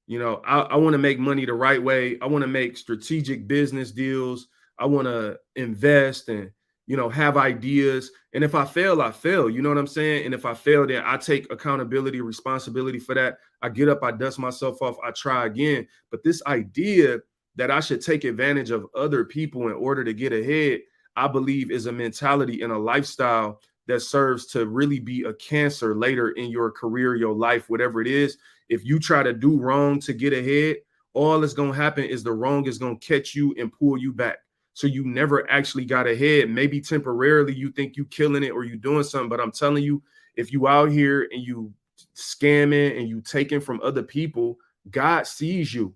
You know, I want to make money the right way. I want to make strategic business deals. I want to invest and, you know, have ideas. And if I fail, I fail. You know what I'm saying? And if I fail, then I take accountability, responsibility for that. I get up, I dust myself off, I try again. But this idea that I should take advantage of other people in order to get ahead, I believe is a mentality and a lifestyle that serves to really be a cancer later in your career, your life, whatever it is. If you try to do wrong to get ahead, all that's going to happen is the wrong is going to catch you and pull you back. So you never actually got ahead. Maybe temporarily you think you killing it or you doing something, but I'm telling you, if you out here and you scamming and you taking from other people, God sees you.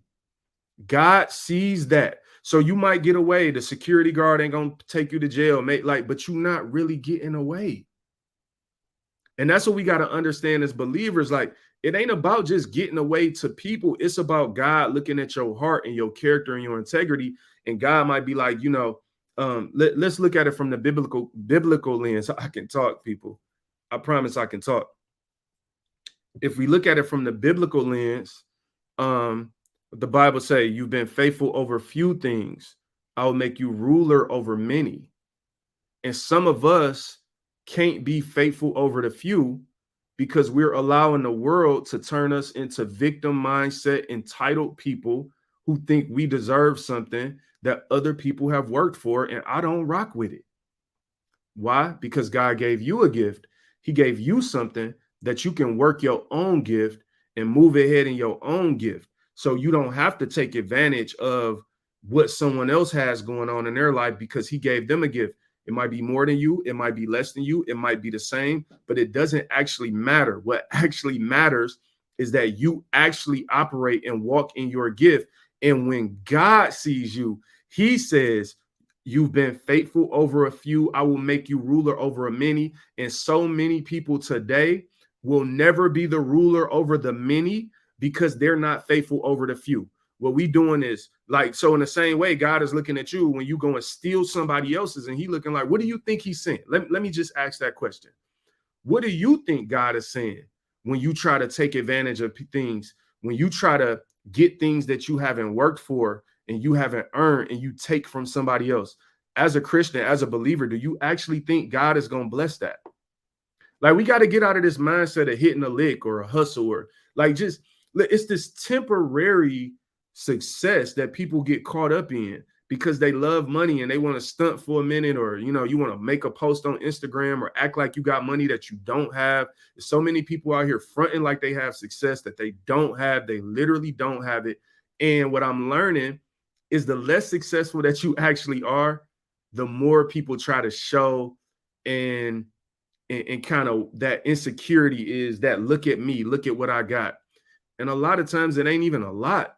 God sees that. So you might get away. The security guard ain't gonna take you to jail, mate. Like, but you're not really getting away. And that's what we got to understand as believers. Like, it ain't about just getting away to people. It's about God looking at your heart and your character and your integrity. And God might be like, you know, let's look at it from the biblical lens. I can talk, people. I promise I can talk. If we look at it from the biblical lens, the Bible say, you've been faithful over few things, I'll make you ruler over many. And some of us can't be faithful over the few because we're allowing the world to turn us into victim mindset, entitled people who think we deserve something that other people have worked for. And I don't rock with it. Why? Because God gave you a gift. He gave you something that you can work your own gift and move ahead in your own gift. So you don't have to take advantage of what someone else has going on in their life because he gave them a gift. It might be more than you. It might be less than you. It might be the same, but it doesn't actually matter. What actually matters is that you actually operate and walk in your gift. And when God sees you, he says, you've been faithful over a few, I will make you ruler over a many. And so many people today will never be the ruler over the many because they're not faithful over the few. What we doing is like, so in the same way, God is looking at you when you go and steal somebody else's and he looking like, what do you think he's saying? Let me just ask that question. What do you think God is saying when you try to take advantage of things, when you try to get things that you haven't worked for and you haven't earned and you take from somebody else? As a Christian, as a believer, do you actually think God is going to bless that? Like, we got to get out of this mindset of hitting a lick or a hustle or like just, it's this temporary success that people get caught up in because they love money and they want to stunt for a minute, or, you know, you want to make a post on Instagram or act like you got money that you don't have. There's so many people out here fronting like they have success that they don't have. They literally don't have it. And what I'm learning is the less successful that you actually are, the more people try to show and kind of that insecurity is that, look at me, look at what I got. And a lot of times it ain't even a lot.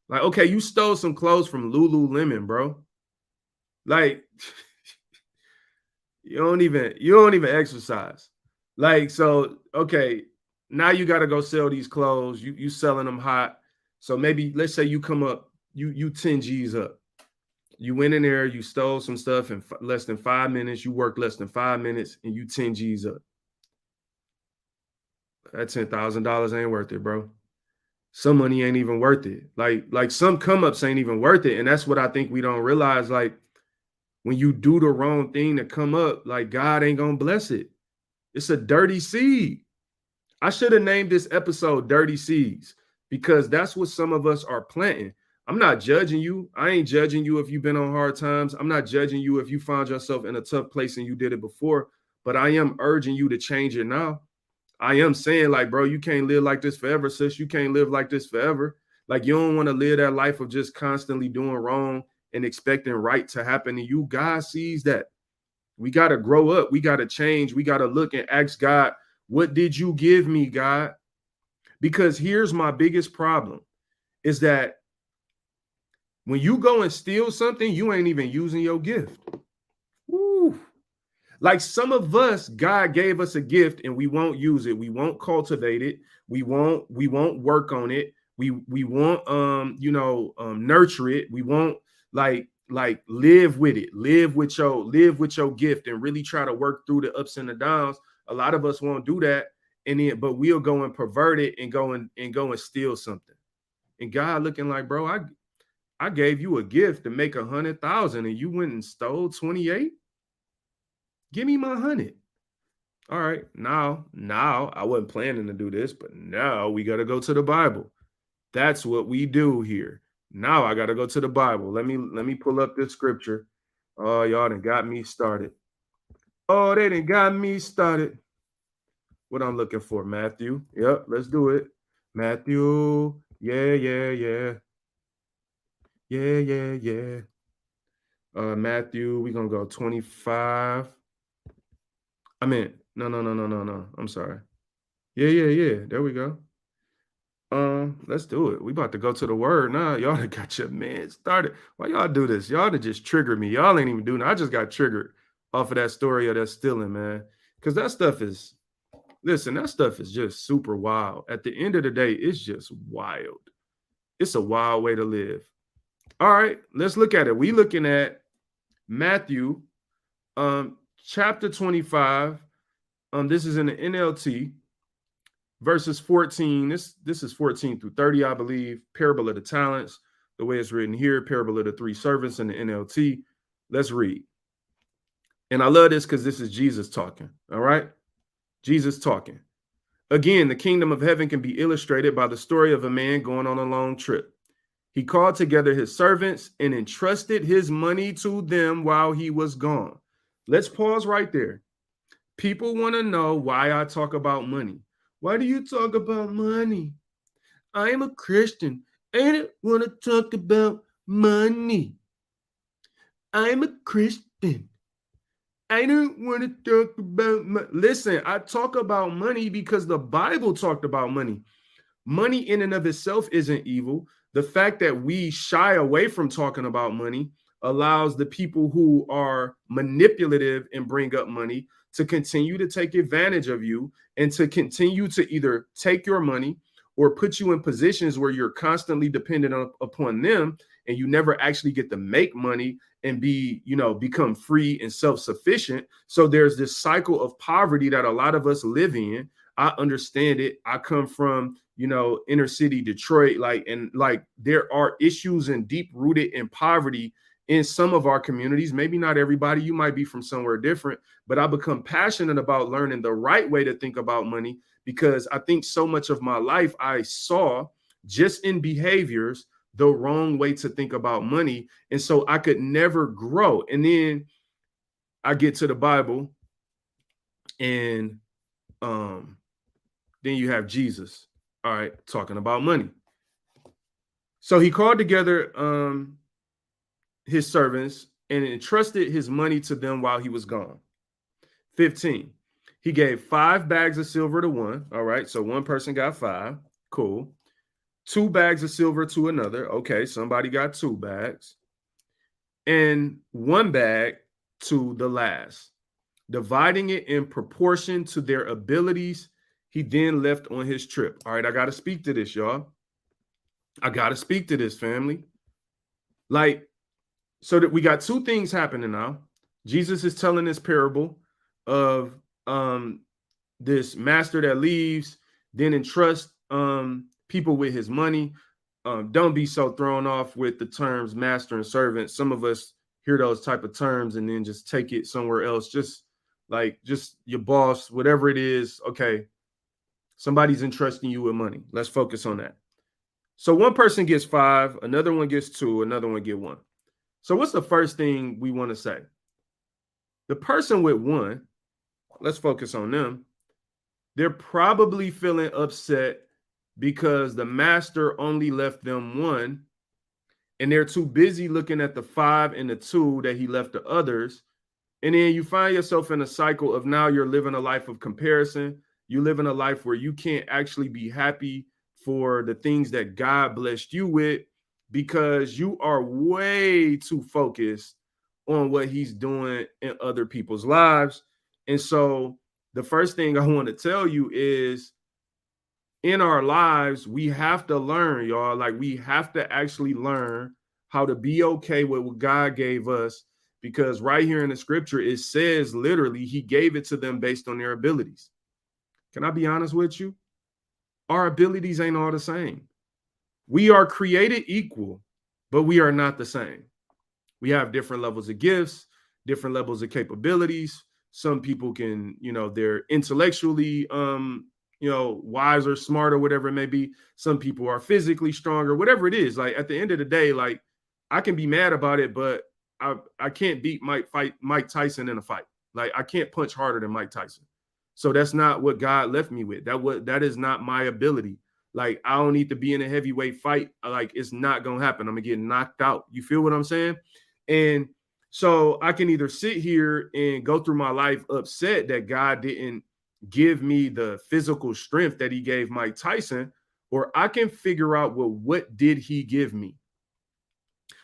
Like, okay, you stole some clothes from Lululemon, bro. Like, you don't even exercise. Like, so okay, now you got to go sell these clothes. You selling them hot. So maybe let's say you come up, you 10 G's up. You went in there, you stole some stuff in less than 5 minutes. You worked less than 5 minutes, and you 10 G's up. That $10,000 ain't worth it, bro. Some money ain't even worth it. Like some come ups ain't even worth it, and that's what I think we don't realize. Like, when you do the wrong thing to come up, like, God ain't gonna bless it. It's a dirty seed. I should have named this episode Dirty Seeds because that's what some of us are planting. I'm not judging you. I ain't judging you if you've been on hard times. I'm not judging you if you found yourself in a tough place and you did it before, but I am urging you to change it now. I am saying, like, bro, you can't live like this forever, sis. You can't live like this forever. Like, you don't want to live that life of just constantly doing wrong and expecting right to happen to you. God sees that. We got to grow up. We got to change. We got to look and ask God, what did you give me, God? Because here's my biggest problem is that when you go and steal something, you ain't even using your gift. Woo. Like, some of us, God gave us a gift and we won't use it. We won't cultivate it. We won't work on it. We won't nurture it. We won't like live with it. Live with your gift and really try to work through the ups and the downs. A lot of us won't do that. and then but we'll go and pervert it and go and steal something. And God looking like, bro, I gave you a gift to make 100,000 and you went and stole 28. Give me my 100. All right, now I wasn't planning to do this, but now we got to go to the Bible. That's what we do here. Now I got to go to the Bible. Let me pull up this scripture. Oh, y'all done got me started. Oh, they done got me started. What I'm looking for, Matthew. Yep, let's do it. Matthew. Yeah. Matthew, we're gonna go 25. I meant no. I'm sorry. Yeah. There we go. Let's do it. We about to go to the word now. Y'all done got your man started. Why y'all do this? Y'all done just triggered me. Y'all ain't even doing it. I just got triggered off of that story of that stealing, man. Because that stuff is, listen, that stuff is just super wild. At the end of the day, it's just wild. It's a wild way to live. All right, let's look at it. We looking at Matthew chapter 25. This is in the NLT, verses 14. This is 14 through 30, I believe. Parable of the talents, the way it's written here. Parable of the three servants in the NLT. Let's read. And I love this because this is Jesus talking. All right, Jesus talking. Again, the kingdom of heaven can be illustrated by the story of a man going on a long trip. He called together his servants and entrusted his money to them while he was gone. Let's pause right there. People want to know why I talk about money. Why do you talk about money? I am a Christian. I don't want to talk about money. I am a Christian. I don't want to talk about money. Listen, I talk about money because the Bible talked about money. Money in and of itself isn't evil. The fact that we shy away from talking about money allows the people who are manipulative and bring up money to continue to take advantage of you and to continue to either take your money or put you in positions where you're constantly dependent upon them and you never actually get to make money and become free and self-sufficient. So there's this cycle of poverty that a lot of us live in. I understand it. I come from, inner city Detroit, like there are issues and deep rooted in poverty in some of our communities. Maybe not everybody. You might be from somewhere different, but I become passionate about learning the right way to think about money because I think so much of my life I saw just in behaviors the wrong way to think about money. And so I could never grow. And then I get to the Bible and then you have Jesus, all right, talking about money. So he called together his servants and entrusted his money to them while he was gone. 15, he gave 5 bags of silver to one. All right, so one person got 5. Cool. 2 bags of silver to another. Okay, somebody got 2 bags. And 1 bag to the last, dividing it in proportion to their abilities. He then left on his trip. All right, I got to speak to this, y'all. I got to speak to this, family. So that we got 2 things happening now. Jesus is telling this parable of this master that leaves, then entrust people with his money. Don't be so thrown off with the terms master and servant. Some of us hear those type of terms and then just take it somewhere else. Just your boss, whatever it is. Okay, somebody's entrusting you with money. Let's focus on that. So one person gets 5, another one gets 2, another one get 1. So what's the first thing we want to say? The person with 1, let's focus on them. They're probably feeling upset because the master only left them 1 and they're too busy looking at the 5 and the 2 that he left to others. And then you find yourself in a cycle of now you're living a life of comparison. You live in a life where you can't actually be happy for the things that God blessed you with because you are way too focused on what he's doing in other people's lives. And so the first thing I want to tell you is in our lives, we have to learn, y'all. Like we have to actually learn how to be okay with what God gave us, because right here in the scripture, it says literally he gave it to them based on their abilities. Can I be honest with you? Our abilities ain't all the same. We are created equal, but we are not the same. We have different levels of gifts, different levels of capabilities. Some people can, they're intellectually, wiser, smarter, whatever it may be. Some people are physically stronger, whatever it is. Like at the end of the day, like I can be mad about it, but I can't beat Mike Tyson in a fight. Like I can't punch harder than Mike Tyson. So that's not what God left me with. That is not my ability. Like I don't need to be in a heavyweight fight. Like it's not gonna happen. I'm gonna get knocked out. You feel what I'm saying? And so I can either sit here and go through my life upset that God didn't give me the physical strength that he gave Mike Tyson, or I can figure out, well, what did he give me?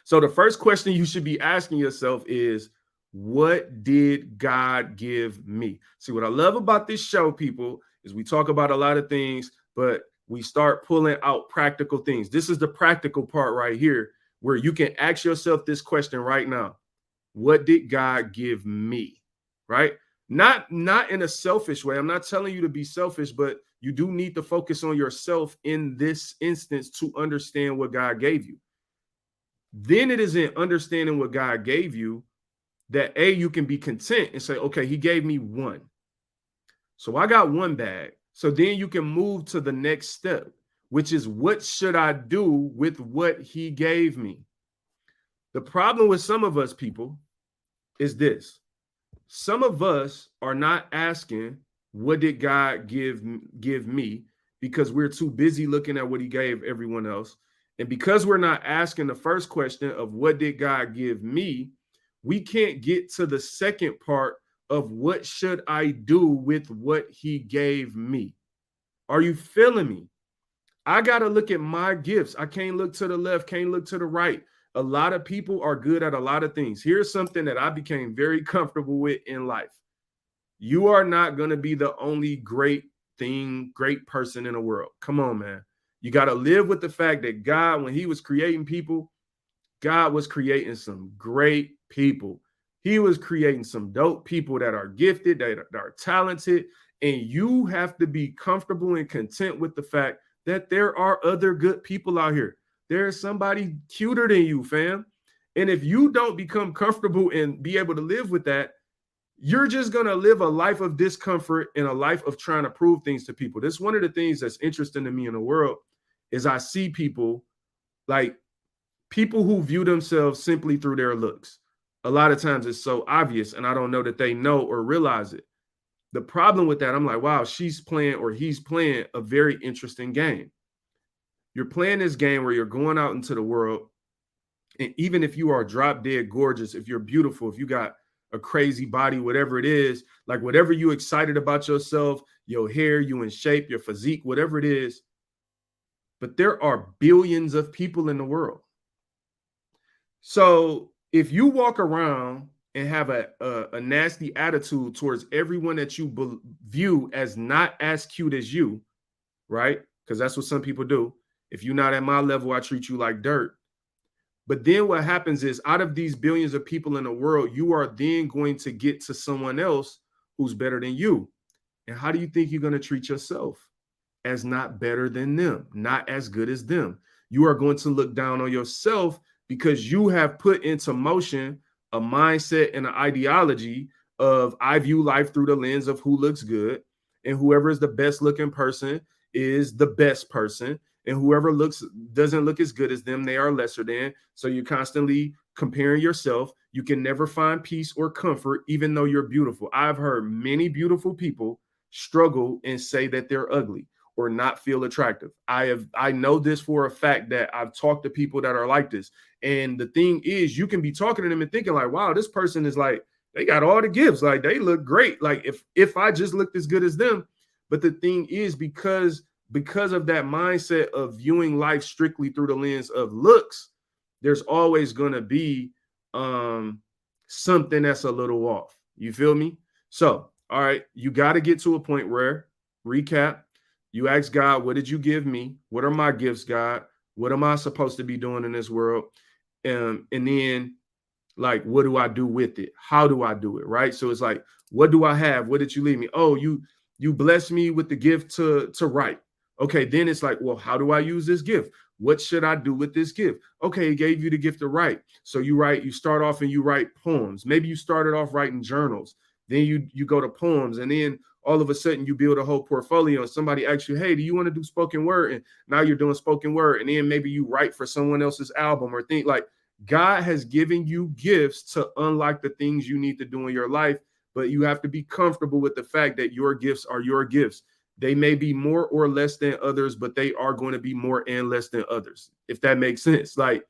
So the first question you should be asking yourself is, what did God give me? See, what I love about this show, people, is we talk about a lot of things, but we start pulling out practical things. This is the practical part right here, where you can ask yourself this question right now. What did God give me? Right? Not in a selfish way. I'm not telling you to be selfish, but you do need to focus on yourself in this instance to understand what God gave you. Then it is in understanding what God gave you that you can be content and say, okay, he gave me one. So I got one bag. So then you can move to the next step, which is what should I do with what he gave me? The problem with some of us people is this. Some of us are not asking, what did God give me? Because we're too busy looking at what he gave everyone else. And because we're not asking the first question of what did God give me, we can't get to the second part of what should I do with what he gave me. Are you feeling me? I got to look at my gifts. I can't look to the left, can't look to the right. A lot of people are good at a lot of things. Here's something that I became very comfortable with in life. You are not going to be the only great person in the world. Come on, man. You got to live with the fact that God, when he was creating people, God was creating some great people. He was creating some dope people that are gifted, that are talented. And you have to be comfortable and content with the fact that there are other good people out here. There's somebody cuter than you, fam. And if you don't become comfortable and be able to live with that, you're just going to live a life of discomfort and a life of trying to prove things to people. That's one of the things that's interesting to me in the world is I see people like people who view themselves simply through their looks. A lot of times it's so obvious and I don't know that they know or realize it. The problem with that, I'm like, wow, she's playing or he's playing a very interesting game. You're playing this game where you're going out into the world. And even if you are drop dead gorgeous, if you're beautiful, if you got a crazy body, whatever it is, like whatever you excited about yourself, your hair, you in shape, your physique, whatever it is. But there are billions of people in the world. So if you walk around and have a nasty attitude towards everyone that you view as not as cute as you, right? Because that's what some people do. If you're not at my level, I treat you like dirt. But then what happens is out of these billions of people in the world, you are then going to get to someone else who's better than you. And how do you think you're going to treat yourself? As not better than them, not as good as them. You are going to look down on yourself because you have put into motion a mindset and an ideology of I view life through the lens of who looks good, and whoever is the best looking person is the best person, and whoever doesn't look as good as them, they are lesser than. So you're constantly comparing yourself. You can never find peace or comfort, even though you're beautiful. I've heard many beautiful people struggle and say that they're ugly or not feel attractive. I know this for a fact that I've talked to people that are like this. And the thing is, you can be talking to them and thinking like, wow, this person is like, they got all the gifts. Like they look great. Like if I just looked as good as them. But the thing is, because of that mindset of viewing life strictly through the lens of looks, there's always going to be something that's a little off. You feel me? So, all right, you got to get to a point where, recap, you ask God, what did you give me? What are my gifts, God? What am I supposed to be doing in this world? And then, like, what do I do with it? How do I do it? Right? So it's like, what do I have? What did you leave me? Oh, you You bless me with the gift to write. Okay, then it's like, well, how do I use this gift? What should I do with this gift? Okay, he gave you the gift to write. So you start off and you write poems. Maybe you started off writing journals. Then you go to poems, and then all of a sudden you build a whole portfolio, and somebody asks you, hey, do you want to do spoken word? And now you're doing spoken word. And then maybe you write for someone else's album or think like God has given you gifts to unlock the things you need to do in your life, but you have to be comfortable with the fact that your gifts are your gifts. They may be more or less than others, but they are going to be more and less than others, if that makes sense. Like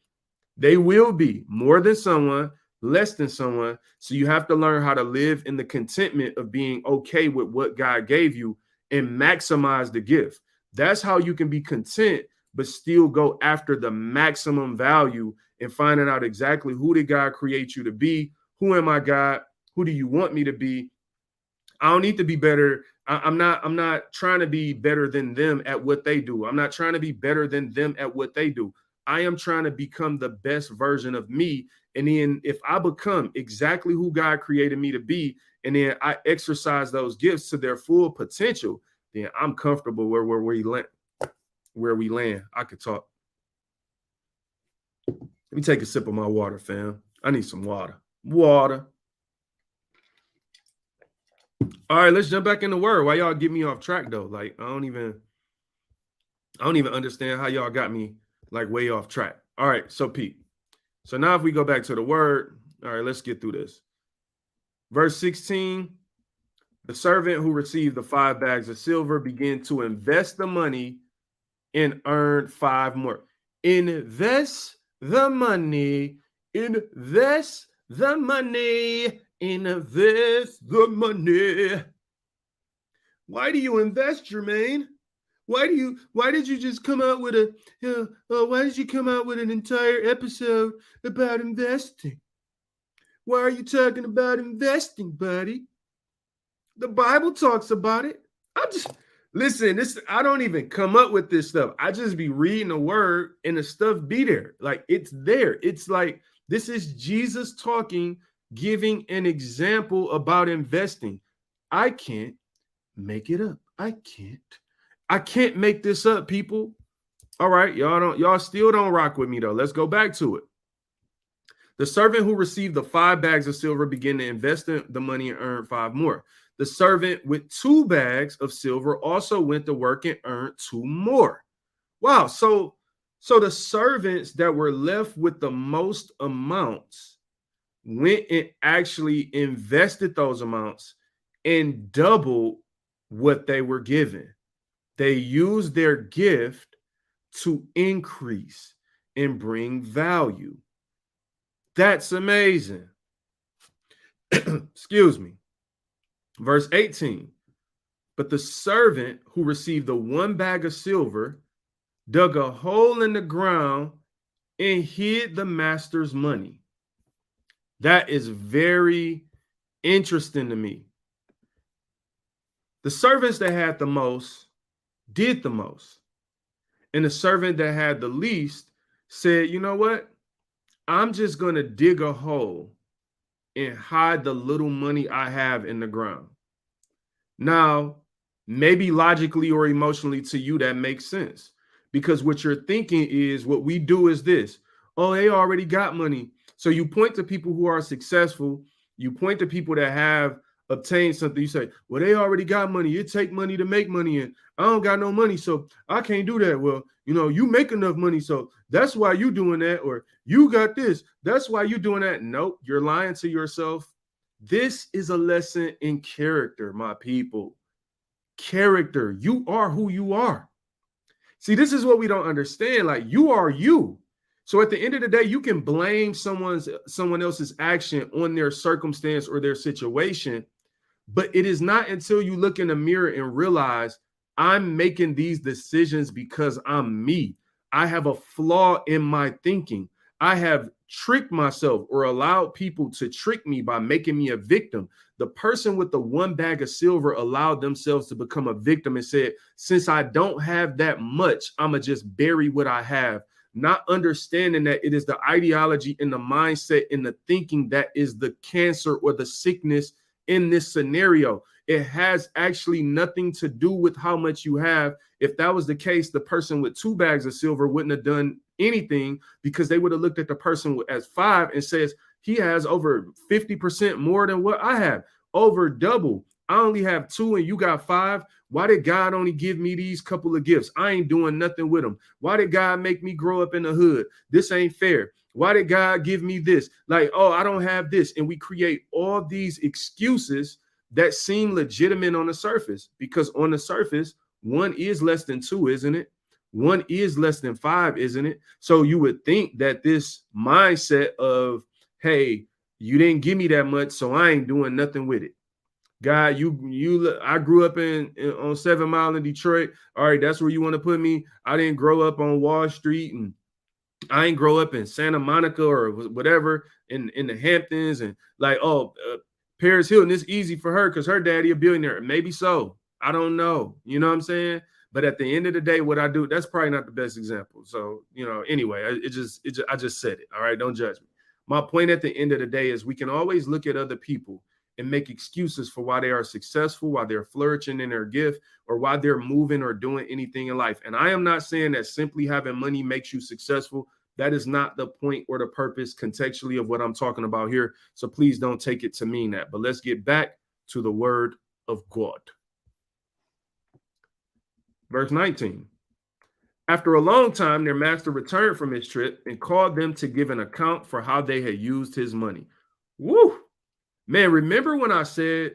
they will be more than someone, less than someone. So you have to learn how to live in the contentment of being okay with what God gave you and maximize the gift. That's how you can be content, but still go after the maximum value and finding out exactly who did God create you to be? Who am I, God? Who do you want me to be? I don't need to be better. I'm not trying to be better than them at what they do. I'm not trying to be better than them at what they do. I am trying to become the best version of me. And then if I become exactly who God created me to be, and then I exercise those gifts to their full potential, then I'm comfortable where we land. I could talk. Let me take a sip of my water, fam. I need some water. Water. All right, let's jump back in the word. Why y'all get me off track though? Like I don't even understand how y'all got me like way off track. All right, so Pete. So now if we go back to the word, all right, let's get through this. Verse 16, the servant who received the 5 bags of silver began to invest the money and earned 5 more. Invest the money, invest the money, invest the money. Why do you invest, Jermaine? Why did you just come out with why did you come out with an entire episode about investing? Why are you talking about investing, buddy? The Bible talks about it. Listen, I don't even come up with this stuff. I just be reading the word and the stuff be there. Like it's there. It's like this is Jesus talking, giving an example about investing. I can't make it up. I can't make this up, people. All right, y'all still don't rock with me though. Let's go back to it. The servant who received the 5 bags of silver began to invest the money and earned 5 more. The servant with 2 bags of silver also went to work and earned 2 more. Wow. So the servants that were left with the most amounts went and actually invested those amounts and doubled what they were given. They used their gift to increase and bring value. That's amazing. Excuse me. Verse 18. But the servant who received the 1 bag of silver dug a hole in the ground and hid the master's money. That is very interesting to me. The servants that had the most did the most. And the servant that had the least said, you know what? I'm just going to dig a hole and hide the little money I have in the ground. Now, maybe logically or emotionally to you, that makes sense. Because what you're thinking is what we do is this. Oh, they already got money. So you point to people who are successful. You point to people that have obtained something. You say, well, they already got money. It take money to make money. And I don't got no money, so I can't do that. Well, you make enough money, so that's why you doing that. Or you got this. That's why you doing that. Nope, you're lying to yourself. This is a lesson in character, my people. Character. You are who you are. See, this is what we don't understand. Like, you are you. So at the end of the day, you can blame someone else's action on their circumstance or their situation, but it is not until you look in the mirror and realize I'm making these decisions because I'm me. I have a flaw in my thinking. I have tricked myself or allowed people to trick me by making me a victim. The person with the 1 bag of silver allowed themselves to become a victim and said, since I don't have that much, I'm going to just bury what I have. Not understanding that it is the ideology and the mindset and the thinking that is the cancer or the sickness in this scenario. It has actually nothing to do with how much you have. If that was the case, the person with 2 bags of silver wouldn't have done anything, because they would have looked at the person as 5 and says, he has over 50% more than what I have, over double. I only have 2 and you got 5. Why did God only give me these couple of gifts? I ain't doing nothing with them. Why did God make me grow up in the hood? This ain't fair. Why did God give me this? Like, oh, I don't have this. And we create all these excuses that seem legitimate on the surface, because on the surface, 1 is less than 2, isn't it? 1 is less than 5, isn't it? So you would think that this mindset of, hey, you didn't give me that much, so I ain't doing nothing with it. God, I grew up on 7 Mile in Detroit. All right, that's where you want to put me. I didn't grow up on Wall Street, and I ain't grow up in Santa Monica or whatever in the Hamptons, and like, Paris Hilton, it's easy for her because her daddy a billionaire. Maybe so. I don't know. You know what I'm saying? But at the end of the day, what I do, that's probably not the best example. So, anyway, I just said it. All right, don't judge me. My point at the end of the day is we can always look at other people and make excuses for why they are successful, why they're flourishing in their gift, or why they're moving or doing anything in life. And I am not saying that simply having money makes you successful. That is not the point or the purpose contextually of what I'm talking about here. So please don't take it to mean that. But let's get back to the word of God. Verse 19. After a long time, their master returned from his trip and called them to give an account for how they had used his money. Woo! Man, remember when I said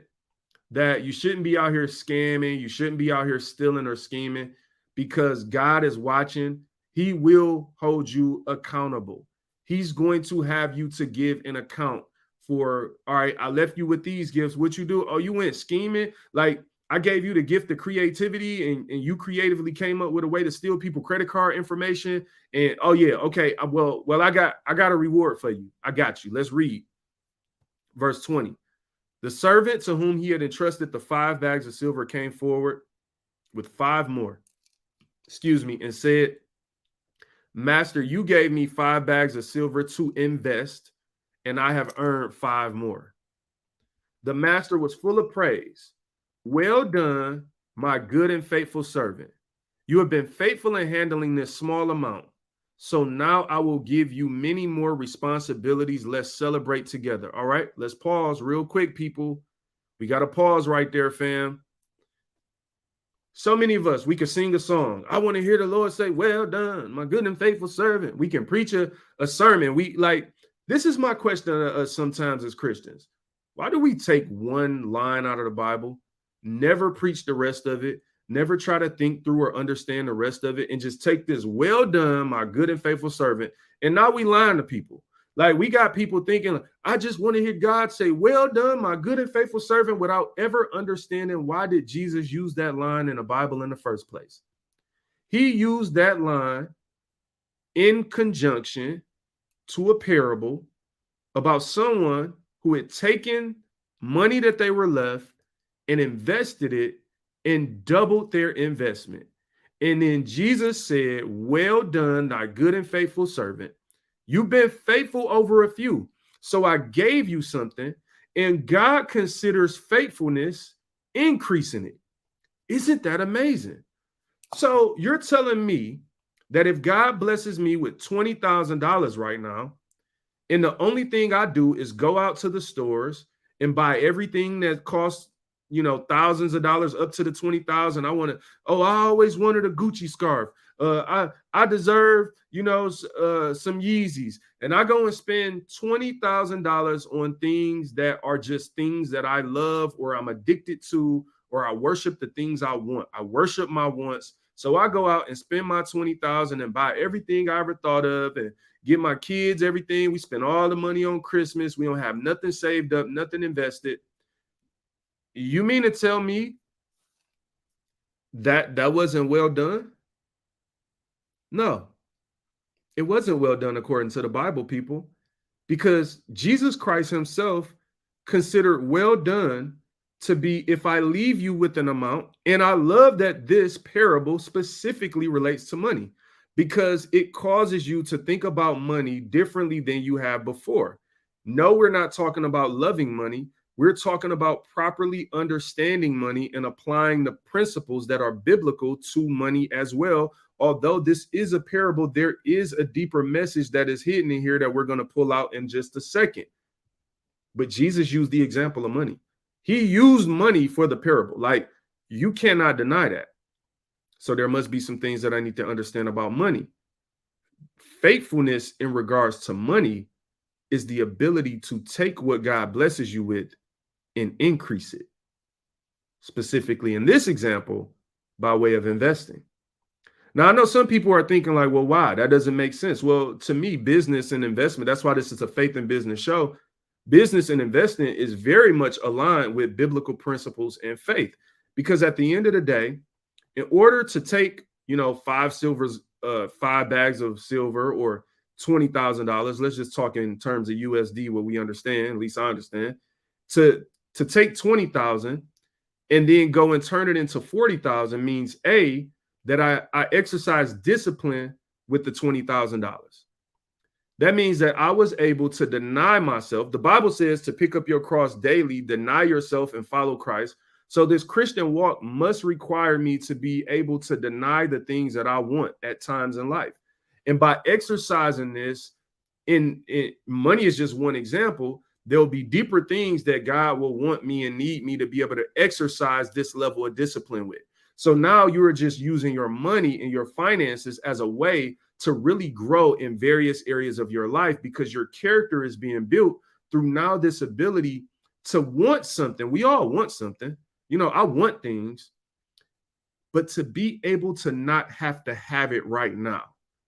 that you shouldn't be out here scamming, you shouldn't be out here stealing or scheming, because God is watching. He will hold you accountable. He's going to have you to give an account for, all right, I left you with these gifts. What you do? Oh, you went scheming. Like, I gave you the gift of creativity, and you creatively came up with a way to steal people credit card information. And oh yeah, okay. Well, I got a reward for you. I got you. Let's read. Verse 20. The servant to whom he had entrusted the 5 bags of silver came forward with 5 more, and said, Master, you gave me 5 bags of silver to invest, and I have earned 5 more. The master was full of praise. Well done, my good and faithful servant. You have been faithful in handling this small amount. So now I will give you many more responsibilities. Let's celebrate together. All right, let's pause real quick, people. We got to pause right there, fam. So many of us, we could sing a song. I want to hear the Lord say, well done, my good and faithful servant. We can preach a sermon. This is my question sometimes as Christians. Why do we take one line out of the Bible, never preach the rest of it, never try to think through or understand the rest of it, and just take this, well done, my good and faithful servant, and now we lying to people? Like, we got people thinking, I just want to hear God say, well done, my good and faithful servant, without ever understanding why did Jesus use that line in the Bible in the first place. He used that line in conjunction to a parable about someone who had taken money that they were left and invested it and doubled their investment. And then Jesus said, well done, thy good and faithful servant. You've been faithful over a few, so I gave you something, and God considers faithfulness increasing it. Isn't that amazing? So you're telling me that if God blesses me with $20,000 right now, and the only thing I do is go out to the stores and buy everything that costs, thousands of dollars up to the 20,000. I always wanted a Gucci scarf. I deserve, some Yeezys, and I go and spend $20,000 on things that are just things that I love, or I'm addicted to, or I worship the things I want. I worship my wants. So I go out and spend my $20,000 and buy everything I ever thought of, and get my kids everything. We spend all the money on Christmas. We don't have nothing saved up, nothing invested. You mean to tell me that wasn't well done? No, it wasn't well done according to the Bible, people, because Jesus Christ himself considered well done to be, if I leave you with an amount. And I love that this parable specifically relates to money, because it causes you to think about money differently than you have before. No, we're not talking about loving money. We're talking about properly understanding money and applying the principles that are biblical to money as well. Although this is a parable, there is a deeper message that is hidden in here that we're going to pull out in just a second. But Jesus used the example of money. He used money for the parable. Like, you cannot deny that. So there must be some things that I need to understand about money. Faithfulness in regards to money is the ability to take what God blesses you with and increase it. Specifically in this example, by way of investing. Now, I know some people are thinking like, well, why? That doesn't make sense. Well, to me, business and investment, that's why this is a faith and business show. Business and investing is very much aligned with biblical principles and faith. Because at the end of the day, in order to take, 5 bags of silver or $20,000, let's just talk in terms of USD, what we understand, at least I understand, to take 20,000 and then go and turn it into 40,000 means that I exercise discipline with the $20,000. That means that I was able to deny myself. The Bible says to pick up your cross daily, deny yourself and follow Christ. So this Christian walk must require me to be able to deny the things that I want at times in life. And by exercising this, in money is just one example. There'll be deeper things that God will want me and need me to be able to exercise this level of discipline with. So now you're just using your money and your finances as a way to really grow in various areas of your life, because your character is being built through now this ability to want something. We all want something. I want things, but to be able to not have to have it right now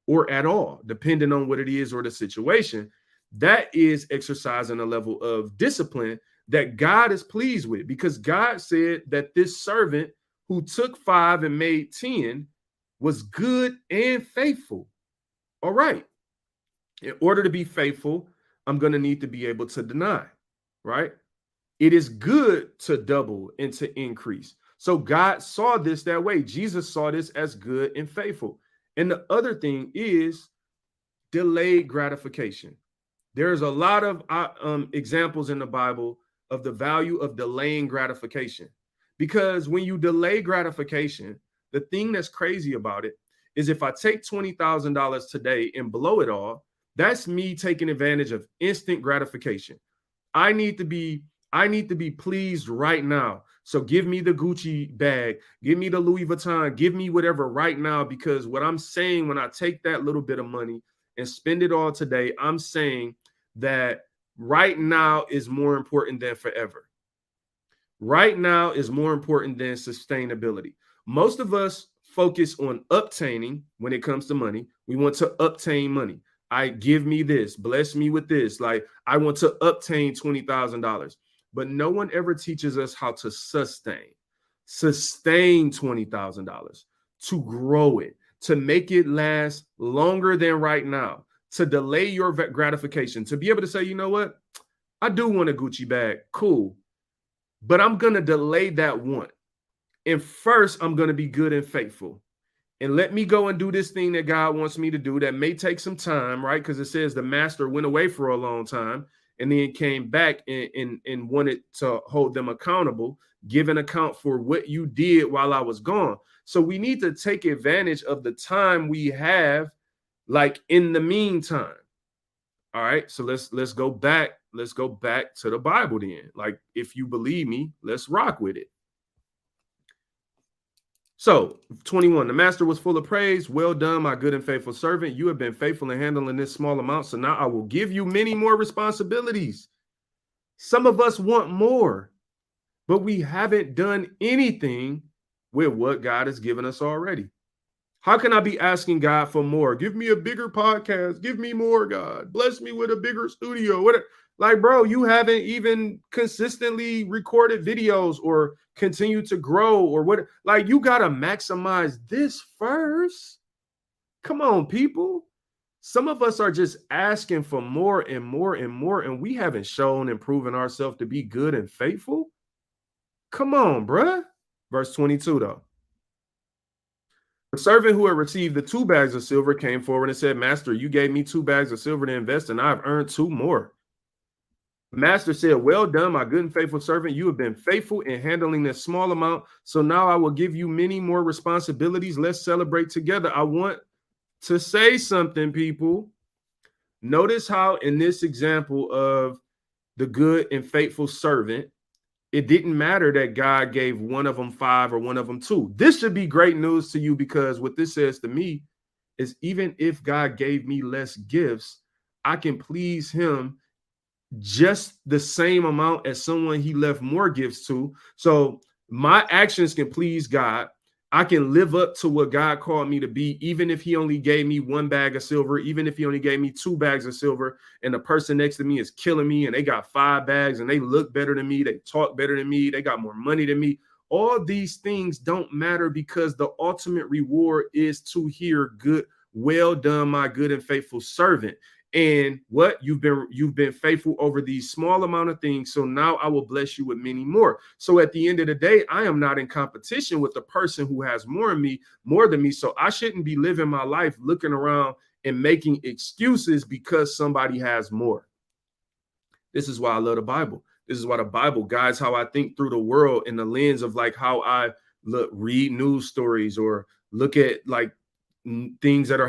or at all, depending on what it is or the situation, that is exercising a level of discipline that God is pleased with, because God said that this servant who took 5 and made 10 was good and faithful. All right. In order to be faithful, I'm going to need to be able to deny, right? It is good to double and to increase. So God saw this that way. Jesus saw this as good and faithful. And the other thing is delayed gratification. There's a lot of examples in the Bible of the value of delaying gratification. Because when you delay gratification, the thing that's crazy about it is if I take $20,000 today and blow it all, that's me taking advantage of instant gratification. I need to be pleased right now. So give me the Gucci bag, give me the Louis Vuitton, give me whatever right now, because what I'm saying when I take that little bit of money and spend it all today, I'm saying that right now is more important than forever. Right now is more important than sustainability. Most of us focus on obtaining when it comes to money. We want to obtain money. Give me this, bless me with this. Like, I want to obtain $20,000. But no one ever teaches us how to sustain $20,000, to grow it, to make it last longer than right now, to delay your gratification, to be able to say, you know what? I do want a Gucci bag. Cool. But I'm going to delay that want. And first, I'm going to be good and faithful. And let me go and do this thing that God wants me to do that may take some time, right? Because it says the master went away for a long time and then came back and wanted to hold them accountable, give an account for what you did while I was gone. So we need to take advantage of the time we have, like in the meantime. All right, so let's go back. Let's go back to the Bible then. Like, if you believe me, let's rock with it. So 21, the master was full of praise. Well done, my good and faithful servant. You have been faithful in handling this small amount. So now I will give you many more responsibilities. Some of us want more, but we haven't done anything with what God has given us already. How can I be asking God for more? Give me a bigger podcast. Give me more, God. Bless me with a bigger studio. What? Like, bro, you haven't even consistently recorded videos or continue to grow or what? Like, you got to maximize this first. Come on, people. Some of us are just asking for more and more and more, and we haven't shown and proven ourselves to be good and faithful. Come on, bruh. Verse 22, though. The servant who had received the 2 bags of silver came forward and said, Master, you gave me 2 bags of silver to invest, and I've earned 2 more. Master said, well done, my good and faithful servant. You have been faithful in handling this small amount. So now I will give you many more responsibilities. Let's celebrate together. I want to say something, people. Notice how in this example of the good and faithful servant, it didn't matter that God gave one of them 5 or one of them 2. This should be great news to you, because what this says to me is, even if God gave me less gifts, I can please him just the same amount as someone he left more gifts to. So my actions can please God. I can live up to what God called me to be, even if he only gave me 1 bag of silver, even if he only gave me 2 bags of silver, and the person next to me is killing me and they got 5 bags and they look better than me, they talk better than me, they got more money than me. All these things don't matter, because the ultimate reward is to hear, good, well done, my good and faithful servant. And what you've been faithful over these small amount of things, so now I will bless you with many more. So at the end of the day, I am not in competition with the person who has more than me. So I shouldn't be living my life looking around and making excuses because somebody has more. This is why I love the Bible. This is why the Bible guides how I think through the world in the lens of like how I read news stories or look at like things that are